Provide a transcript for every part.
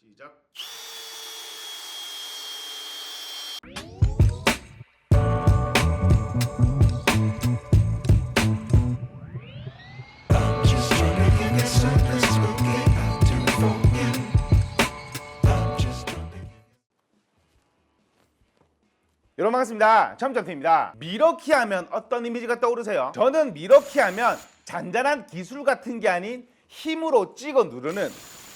시작. 여러분 반갑습니다. 첨점태입니다. 미러키 하면 어떤 이미지가 떠오르세요? 저는 미러키 하면 잔잔한 기술 같은 게 아닌 힘으로 찍어 누르는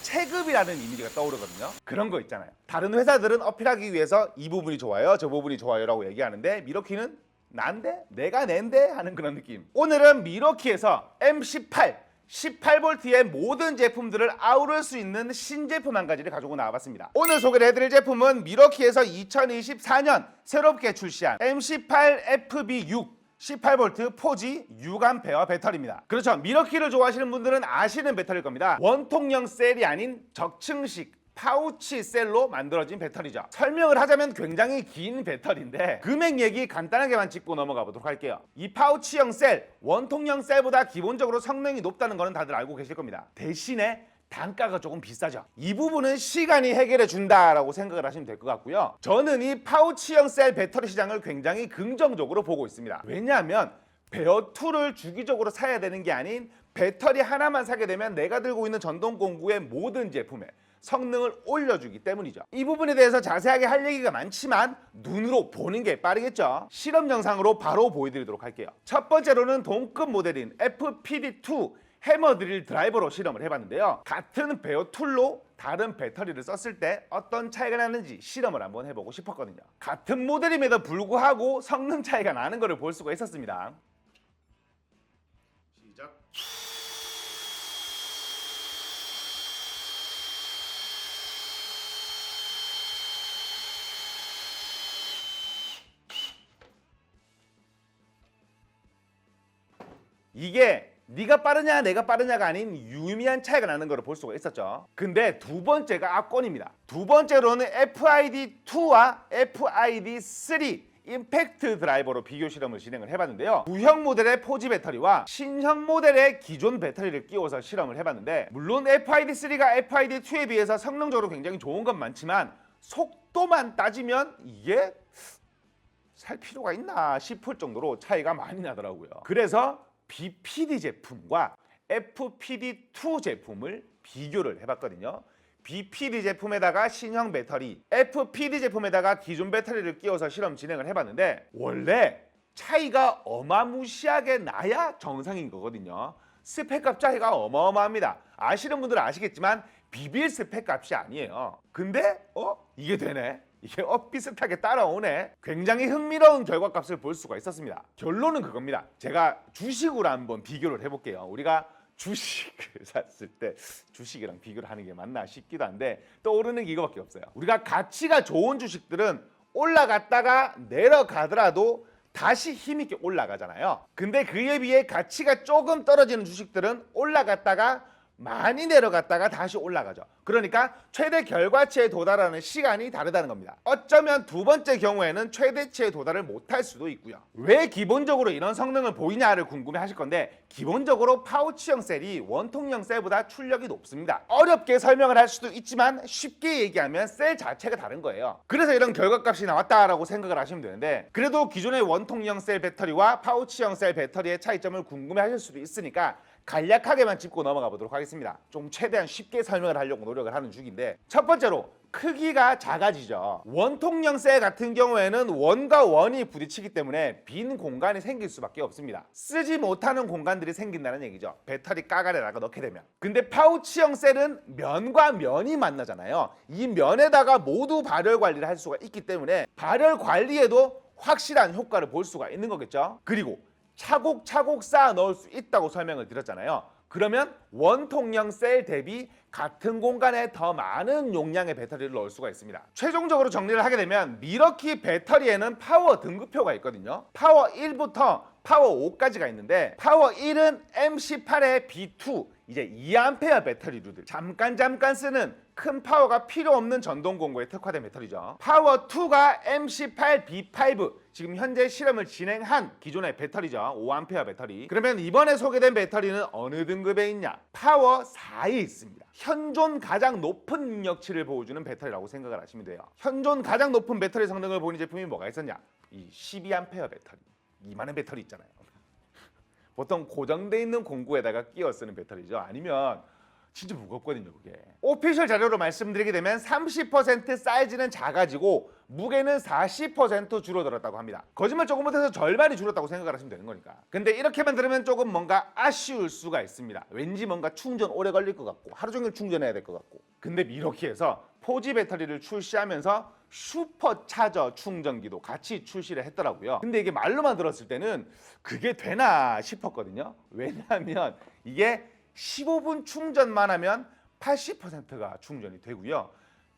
체급이라는 이미지가 떠오르거든요. 그런 거 있잖아요. 다른 회사들은 어필하기 위해서 이 부분이 좋아요, 저 부분이 좋아요 라고 얘기하는데 미러키는 난데? 내가 낸데? 하는 그런 느낌. 오늘은 미러키에서 M18 18V의 모든 제품들을 아우를 수 있는 신제품 한 가지를 가지고 나와봤습니다. 오늘 소개를 해드릴 제품은 미러키에서 2024년 새롭게 출시한 M18FB6 18V 4G 6A 배터리입니다. 그렇죠. 미러키를 좋아하시는 분들은 아시는 배터리일 겁니다. 원통형 셀이 아닌 적층식 파우치 셀로 만들어진 배터리죠. 설명을 하자면 굉장히 긴 배터리인데 금액 얘기 간단하게만 짚고 넘어가 보도록 할게요. 이 파우치형 셀, 원통형 셀보다 기본적으로 성능이 높다는 거는 다들 알고 계실 겁니다. 대신에 단가가 조금 비싸죠. 이 부분은 시간이 해결해 준다라고 생각을 하시면 될 것 같고요. 저는 이 파우치형 셀 배터리 시장을 굉장히 긍정적으로 보고 있습니다. 왜냐하면 베어2를 주기적으로 사야 되는 게 아닌 배터리 하나만 사게 되면 내가 들고 있는 전동공구의 모든 제품에 성능을 올려주기 때문이죠. 이 부분에 대해서 자세하게 할 얘기가 많지만 눈으로 보는 게 빠르겠죠. 실험 영상으로 바로 보여드리도록 할게요. 첫 번째로는 동급 모델인 FPD2 해머 드릴 드라이버로 실험을 해봤는데요. 같은 베어 툴로 다른 배터리를 썼을 때 어떤 차이가 나는지 실험을 한번 해보고 싶었거든요. 같은 모델임에도 불구하고 성능 차이가 나는 것을 볼 수가 있었습니다. 시작. 이게 네가 빠르냐 내가 빠르냐가 아닌 유의미한 차이가 나는 것을 볼 수가 있었죠. 근데 두 번째가 압권입니다. 두 번째로는 FID2와 FID3 임팩트 드라이버로 비교 실험을 진행을 해봤는데요. 구형 모델의 4G 배터리와 신형 모델의 기존 배터리를 끼워서 실험을 해봤는데 물론 FID3가 FID2에 비해서 성능적으로 굉장히 좋은 건 많지만 속도만 따지면 이게 살 필요가 있나 싶을 정도로 차이가 많이 나더라고요. 그래서 BPD 제품과 FPD2 제품을 비교를 해봤거든요. BPD 제품에다가 신형 배터리, FPD 제품에다가 기존 배터리를 끼워서 실험 진행을 해봤는데 원래 차이가 어마무시하게 나야 정상인 거거든요. 스펙값 차이가 어마어마합니다. 아시는 분들은 아시겠지만 비빌 스펙값이 아니에요. 근데 이게 되네? 이게 비슷하게 따라오네. 굉장히 흥미로운 결과값을 볼 수가 있었습니다. 결론은 그겁니다. 제가 주식으로 한번 비교를 해볼게요. 우리가 주식을 샀을 때 주식이랑 비교를 하는 게 맞나 싶기도 한데 떠오르는 게 이거밖에 없어요. 우리가 가치가 좋은 주식들은 올라갔다가 내려가더라도 다시 힘있게 올라가잖아요. 근데 그에 비해 가치가 조금 떨어지는 주식들은 올라갔다가 많이 내려갔다가 다시 올라가죠. 그러니까 최대 결과치에 도달하는 시간이 다르다는 겁니다. 어쩌면 두 번째 경우에는 최대치에 도달을 못할 수도 있고요. 왜 기본적으로 이런 성능을 보이냐를 궁금해 하실 건데 기본적으로 파우치형 셀이 원통형 셀보다 출력이 높습니다. 어렵게 설명을 할 수도 있지만 쉽게 얘기하면 셀 자체가 다른 거예요. 그래서 이런 결과값이 나왔다라고 생각을 하시면 되는데 그래도 기존의 원통형 셀 배터리와 파우치형 셀 배터리의 차이점을 궁금해 하실 수도 있으니까 간략하게만 짚고 넘어가 보도록 하겠습니다. 좀 최대한 쉽게 설명을 하려고 노력을 하는 중인데 첫 번째로 크기가 작아지죠. 원통형 셀 같은 경우에는 원과 원이 부딪히기 때문에 빈 공간이 생길 수밖에 없습니다. 쓰지 못하는 공간들이 생긴다는 얘기죠. 배터리 까가에다가 넣게 되면. 근데 파우치형 셀은 면과 면이 만나잖아요. 이 면에다가 모두 발열 관리를 할 수가 있기 때문에 발열 관리에도 확실한 효과를 볼 수가 있는 거겠죠. 그리고 차곡차곡 쌓아 넣을 수 있다고 설명을 드렸잖아요. 그러면 원통형 셀 대비 같은 공간에 더 많은 용량의 배터리를 넣을 수가 있습니다. 최종적으로 정리를 하게 되면 미러키 배터리에는 파워 등급표가 있거든요. 파워 1부터 파워 5까지가 있는데 파워 1은 M18의 B2 이제 2A 배터리류들 잠깐 쓰는 큰 파워가 필요 없는 전동 공구에 특화된 배터리죠. 파워 2가 MC8B5 지금 현재 실험을 진행한 기존의 배터리죠. 5A 배터리. 그러면 이번에 소개된 배터리는 어느 등급에 있냐? 파워 4에 있습니다. 현존 가장 높은 능력치를 보여주는 배터리라고 생각을 하시면 돼요. 현존 가장 높은 배터리 성능을 보이는 제품이 뭐가 있었냐? 이 12A 배터리. 이만한 배터리 있잖아요. 보통 고정돼 있는 공구에다가 끼워 쓰는 배터리죠. 아니면 진짜 무겁거든요, 그게. 오피셜 자료로 말씀드리게 되면 30% 사이즈는 작아지고 무게는 40% 줄어들었다고 합니다. 거짓말 조금 못해서 절반이 줄었다고 생각을 하시면 되는 거니까. 근데 이렇게만 들으면 조금 뭔가 아쉬울 수가 있습니다. 왠지 뭔가 충전 오래 걸릴 것 같고 하루 종일 충전해야 될 것 같고. 근데 미러키에서 포지 배터리를 출시하면서 슈퍼 차저 충전기도 같이 출시를 했더라고요. 근데 이게 말로만 들었을 때는 그게 되나 싶었거든요. 왜냐하면 이게 15분 충전만 하면 80%가 충전이 되고요.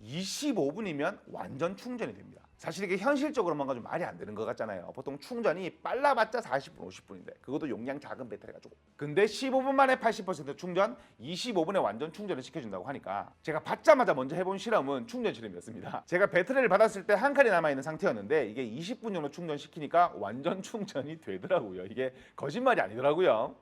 25분이면 완전 충전이 됩니다. 사실 이게 현실적으로 뭔가 좀 말이 안 되는 것 같잖아요. 보통 충전이 빨라봤자 40분, 50분인데 그것도 용량 작은 배터리 가지고. 근데 15분 만에 80% 충전, 25분에 완전 충전을 시켜준다고 하니까 제가 받자마자 먼저 해본 실험은 충전 실험이었습니다. 제가 배터리를 받았을 때 한 칸이 남아있는 상태였는데 이게 20분 정도 충전시키니까 완전 충전이 되더라고요. 이게 거짓말이 아니더라고요.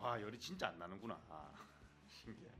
와, 열이 진짜 안 나는구나. 신기하네.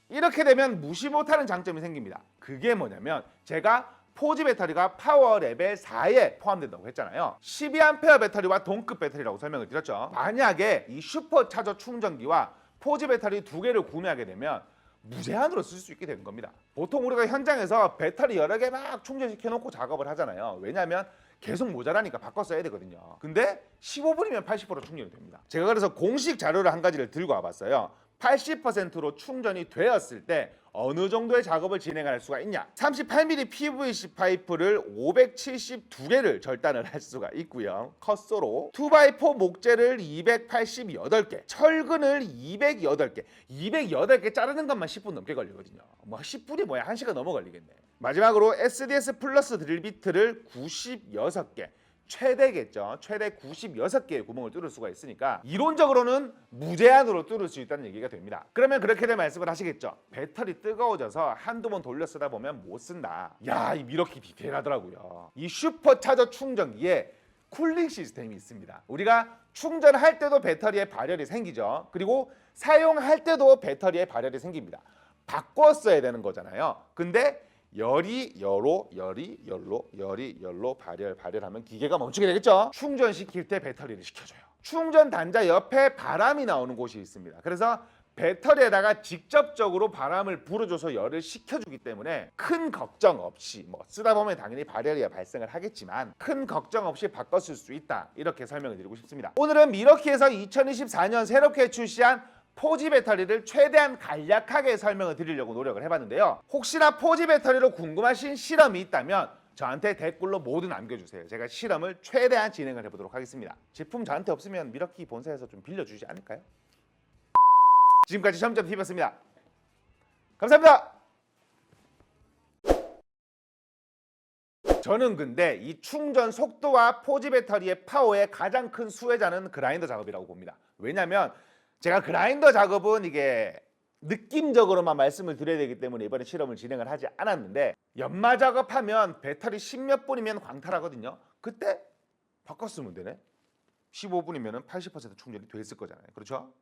이렇게 되면 무시 못하는 장점이 생깁니다. 그게 뭐냐면 제가 포지 배터리가 파워 레벨 4에 포함된다고 했잖아요. 12A 배터리와 동급 배터리라고 설명을 드렸죠. 만약에 이 슈퍼차저 충전기와 포지 배터리 두 개를 구매하게 되면 무제한으로 쓸 수 있게 되는 겁니다. 보통 우리가 현장에서 배터리 여러 개 막 충전시켜 놓고 작업을 하잖아요. 왜냐하면 계속 모자라니까 바꿔 써야 되거든요. 근데 15분이면 80% 충전이 됩니다. 제가 그래서 공식 자료를 한 가지를 들고 와봤어요. 80%로 충전이 되었을 때 어느 정도의 작업을 진행할 수가 있냐? 38mm PVC 파이프를 572개를 절단을 할 수가 있고요. 컷소로 2x4 목재를 288개, 철근을 208개. 208개 자르는 것만 10분 넘게 걸리거든요. 뭐 10분이 뭐야? 1시간 넘어 걸리겠네. 마지막으로 SDS 플러스 드릴비트를 96개. 최대겠죠. 최대 96개의 구멍을 뚫을 수가 있으니까 이론적으로는 무제한으로 뚫을 수 있다는 얘기가 됩니다. 그러면 그렇게 된 말씀을 하시겠죠. 배터리 뜨거워져서 한두 번 돌려 쓰다 보면 못 쓴다. 야, 이 미러키 디테일하더라고요. 이 슈퍼차저 충전기에 쿨링 시스템이 있습니다. 우리가 충전할 때도 배터리에 발열이 생기죠. 그리고 사용할 때도 배터리에 발열이 생깁니다. 바꿔 써야 되는 거잖아요. 근데 열이 열로, 열이 열로, 열이 열로 발열하면 기계가 멈추게 되겠죠. 충전시킬 때 배터리를 식혀줘요. 충전 단자 옆에 바람이 나오는 곳이 있습니다. 그래서 배터리에다가 직접적으로 바람을 불어줘서 열을 식혀주기 때문에 큰 걱정 없이 뭐 쓰다 보면 당연히 발열이 발생을 하겠지만 큰 걱정 없이 바꿔 쓸 수 있다. 이렇게 설명을 드리고 싶습니다. 오늘은 미러키에서 2024년 새롭게 출시한 포지 배터리를 최대한 간략하게 설명을 드리려고 노력을 해봤는데요. 혹시나 포지 배터리로 궁금하신 실험이 있다면 저한테 댓글로 모두 남겨주세요. 제가 실험을 최대한 진행을 해보도록 하겠습니다. 제품 저한테 없으면 미러키 본사에서 좀 빌려주지 않을까요? 지금까지 시험점TV였습니다. 감사합니다. 저는 근데 이 충전 속도와 포지 배터리의 파워의 가장 큰 수혜자는 그라인더 작업이라고 봅니다. 왜냐하면 제가 그라인더 작업은 이게 느낌적으로만 말씀을 드려야 되기 때문에 이번에 실험을 진행을 하지 않았는데 연마 작업하면 배터리 10몇 분이면 광탈하거든요. 그때 바꿨으면 되네. 15분이면 80% 충전이 돼 있을 거잖아요. 그렇죠?